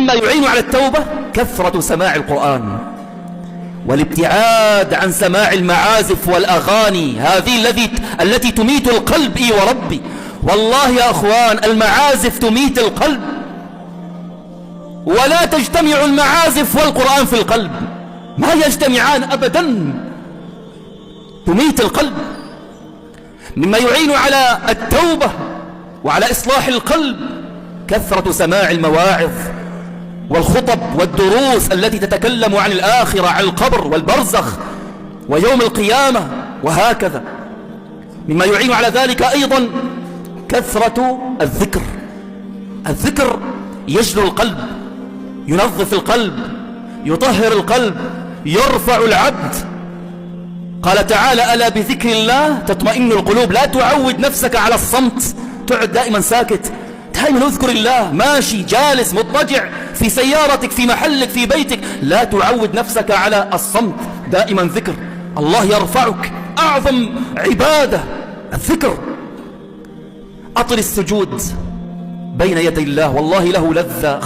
مما يعين على التوبة كثرة سماع القرآن والابتعاد عن سماع المعازف والأغاني هذه التي تميت القلب. وربي والله يا أخوان المعازف تميت القلب، ولا تجتمع المعازف والقرآن في القلب، ما يجتمعان أبدا، تميت القلب. مما يعين على التوبة وعلى إصلاح القلب كثرة سماع المواعظ والخطب والدروس التي تتكلم عن الآخرة، عن القبر والبرزخ ويوم القيامة وهكذا. مما يعين على ذلك أيضا كثرة الذكر. الذكر يجلو القلب، ينظف القلب، يطهر القلب، يرفع العبد. قال تعالى: ألا بذكر الله تطمئن القلوب. لا تعود نفسك على الصمت، تقعد دائما ساكت، دائما اذكر الله، ماشي جالس مضطجع في سيارتك في محلك في بيتك، لا تعود نفسك على الصمت، دائما ذكر. الله يرفعك، أعظم عبادة الذكر. أطل السجود بين يدي الله، والله له لذة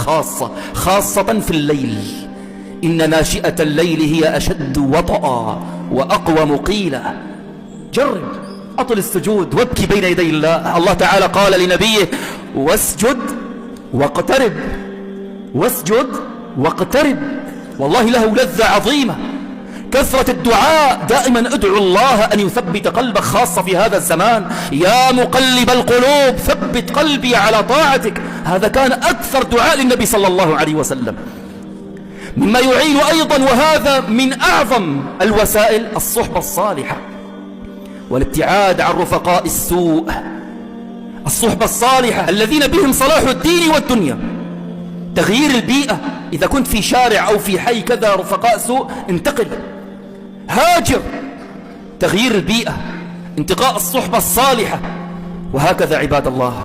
خاصة في الليل. إن ناشئة الليل هي أشد وطئا وأقوم قيلا. جرب أطل السجود وابكي بين يدي الله. الله تعالى قال لنبيه: واسجد واقترب، واسجد واقترب. والله له لذة عظيمة. كثرة الدعاء، دائما ادعو الله أن يثبت قلبك، خاصة في هذا الزمان. يا مقلب القلوب ثبت قلبي على طاعتك. هذا كان أكثر دعاء للنبي صلى الله عليه وسلم. مما يعين أيضا، وهذا من أعظم الوسائل، الصحبة الصالحة والابتعاد عن رفقاء السوء. الصحبة الصالحة الذين بهم صلاح الدين والدنيا. تغيير البيئة، إذا كنت في شارع أو في حي كذا رفقاء سوء، انتقل، هاجر. تغيير البيئة، انتقاء الصحبة الصالحة، وهكذا عباد الله.